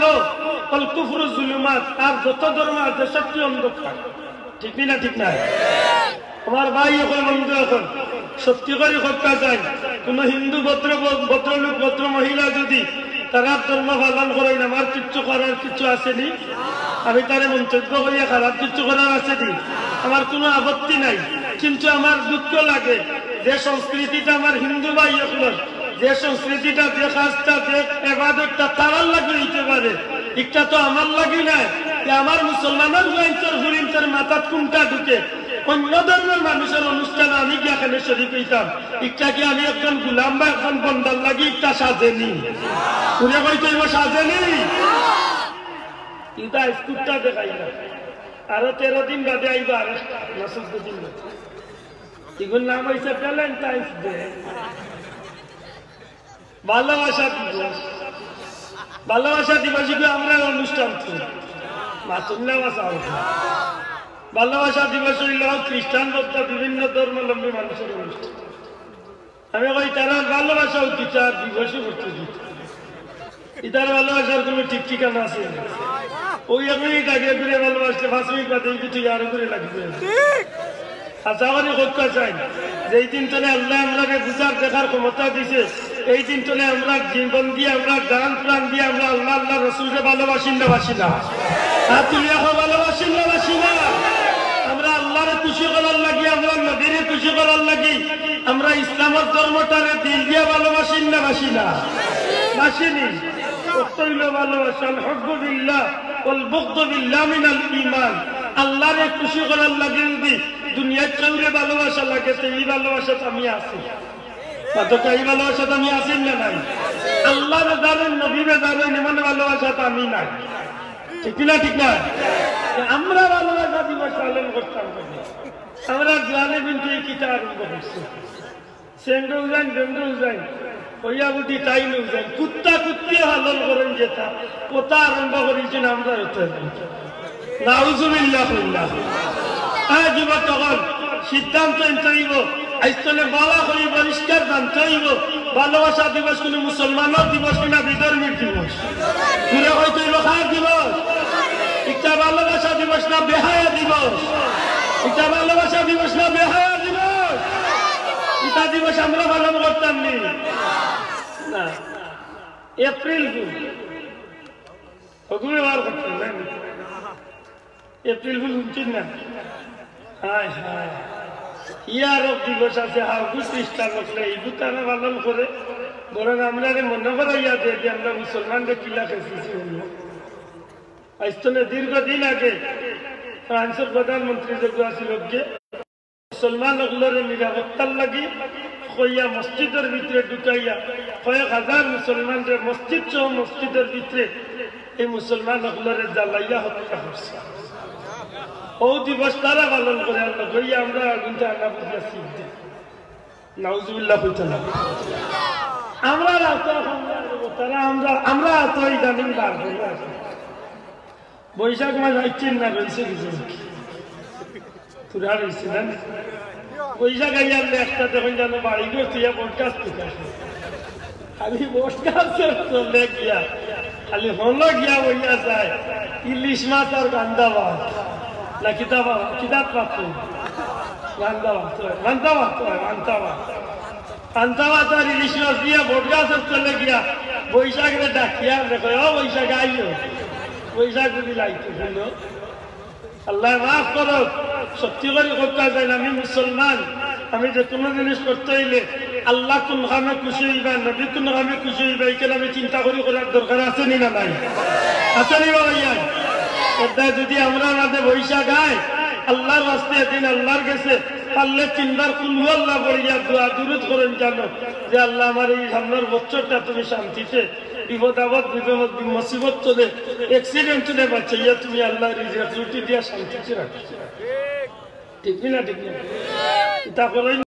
হলো আল কুফরু যুলুমাত, আর যত ধর্ম আছে সবটি অন্ধকার। ঠিক না ঠিক না? আমার ভাই এখন বন্ধু এখন সত্যি করে করতে চাই, কোন হিন্দু ভদ্রলোক ভদ্র মহিলা যদি তারা ধর্ম পালন করেন, আমার কিচ্ছু করার কিছু আসেনি, আমি তারে মন্তব্য করিয়া খারাপ কিছু করার আসেনি, আমার কোনো আপত্তি নাই। কিন্তু আমার দুঃখ লাগে যে সংস্কৃতিটা আমার হিন্দু ভাই এখন, যে সংস্কৃতিটা, যে কাজটা, যে ইবাদতটা তারার লাগে হইতে পারে, এটা তো আমার লাগে নাই। আমার মুসলমানের জয়েন্টের হুরিন্টের মাথাত কোনটা ঢুকে অন্য ধর্মের মানুষের অনুষ্ঠানে আমি কি এখানে শরীফ হইতাম? ইটা কি আমি একজন গুলাম বা একজন বন্দার লাগি ইটা সাজেনি? পুরে কইতে সাজেনি? ইটা স্কুটটা দেখাই না, আরো 13 দিন বাদে আইবা, আর 14 দিন বাদে। এগুলোর নাম হয়েছে ভ্যালেন্টাইন্স ডে, ভালোবাসা দিবস। ভালোবাসা দিবস আমরা অনুষ্ঠান ভালোবাসা দিবস হইল খ্রিস্টান বৌদ্ধ বিভিন্ন ধর্মাবলম্বী মানুষের অনুষ্ঠান। আমি কই তারা ভালোবাসা উচিত আর দিবসও করতে উচিত, ইতার ভালোবাসার কোনো ঠিক ঠিকানা আছে? ওই এখনই আগে ঘুরে ভালোবাসলে 5 মিনিট বাদে কিছু আরো করে লাগবে। আশা করি করতে চাই যে এই দিন চলে আল্লাহ আমাকে বুঝার দেখার ক্ষমতা দিছে, এই দিন চলে আমরা জীবন দিয়ে, আমরা গান প্রাণ দিয়ে আমরা আল্লাহ আল্লাহ রসুলকে ভালোবাসি না বাসি না? আর তুমি এখন ভালোবাসি না বাসি না? আমরা আল্লাহরে খুশি করার লাগি, আমরা নবীরে খুশি করার লাগি আমরা ইসলামের ধর্মটারে দিল দিয়ে ভালোবাসি না বাসি না? বাসিনি। কতইল ভালোবাসা আল হুব্বু বিল্লাহ ওয়াল বুগদু বিল্লাহ মিনাল ঈমান। আল্লাহরে খুশি করার লাগি যদি দুনিয়ার চৌরে ভালোবাসা লাগে, তো এই ভালোবাসা আমি আছি, এই ভালোবাসা আমি আছি না নাই? আল্লাহ জানেন, নবী জানেন, এমন ভালোবাসা তো আমি নাই। ঠিক না ঠিক না? আমরা ভালোবাসা দিবস পালন করতাম, আমরা জানে কিন্তু এই কিতা আরম্ভ করছি, সেন্ডো যাই বেন্ডো যাই হইয়া বুটি টাইমে যাই, কুত্তা কুত্তি পালন করেন যেটা কোথা আরম্ভ করেছেন আমরা হতে। নাউজুবিল্লাহ কইলা যুবক তখন সিদ্ধান্ত নিব, আইস্তলে বলা করি পরিষ্কার জানতে হইব ভালোবাসা দিবস কোন মুসলমানের দিবস কিনা বিধর্মীর দিবস? ঘুরে হয়তো কার দিবস? এটা ভালোবাসা দিবস না বেহায়া দিবস? এটা ভালোবাসা দিবস না বেহায়া দিবস? এটা দিবস আমরা পালন করতাম নি না? এপ্রিল ফুল বার করতাম, এপ্রিল ফুল শুনছেন না? হায় হায়, ইয়ারব দিবস আছে, হাউগু খ্রিস্টান লোকরা এইগু তারা পালন করে, বরং আমরা মনে করাইয়া দিয়ে যে আমরা মুসলমানদের কিলা খেয়েছি। আইস্তনে দীর্ঘদিন আগে ফ্রান্সের প্রধানমন্ত্রী যোগ্য আছিল যে মুসলমান ওগুলোর নিরাপত্তার লাগি কইয়া মসজিদের ভিতরে ঢুকাইয়া কয়েক হাজার মুসলমানদের মসজিদ সহ মসজিদের ভিতরে এই মুসলমান ওগুলোর জ্বালাইয়া হত্যা করছে। ও দিবস তারা পালন করে আল্লাহ কইয়া আমরা কিন্তু আল্লাহ বুঝিয়া শিখ দিই। নাউজুবিল্লাহ কইতে না আমরা তারা আমরা তো ইদানিং বার করে আসি। বৈশাখ মাস আইছেন না রয়েছে কিছু পুরা রয়েছে না? বৈশাখ আইয়ার একটা দেখুন যেন বাড়ি গিয়ে তুই পডকাস্ট থেকে আসে, খালি পডকাস্টের চলে গিয়া খালি হলো গিয়া বইয়া যায় ইলিশ মাছ আর গান্দা ভাত না কিতাব কিতাব পাত্র গান্দা ভাত গান্দা ভাত গান্দা ভাত গান্দা ভাত আর ইলিশ মাছ দিয়া পডকাস্টের চলে গিয়া বৈশাখে ডাকিয়া দেখো ও বৈশাখ আইও, বৈশাখ যদি লাইতে শুনো। আল্লাহ মাফ করো, সত্যি করে করতে চাই আমি মুসলমান, আমি যে কোনো জিনিস করতে হইলে আল্লাহ কোন কামে খুশি হইবা, নবী কোন কামে খুশি হইবা, এখানে আমি চিন্তা করি করার দরকার আছে নি না নাই? আছে নি ভাইয়া? এটা যদি আমরা আমাদের বৈশাখ গায় আল্লাহর রাস্তায় দিন আল্লাহর গেছে পারলে চিন্তার কুলহু আল্লাহ বলিয়া দোয়া দুরুদ করেন, জানো যে আল্লাহ আমার এই সামনের বছরটা তুমি শান্তিতে বিপদ আপদ বিপদ মুসিবত চলে অ্যাক্সিডেন্ট চলে বাঁচাইয়া তুমি আল্লাহ রুটি দিয়া শান্তিতে রাখো। ঠিক না ঠিক না? এটা করে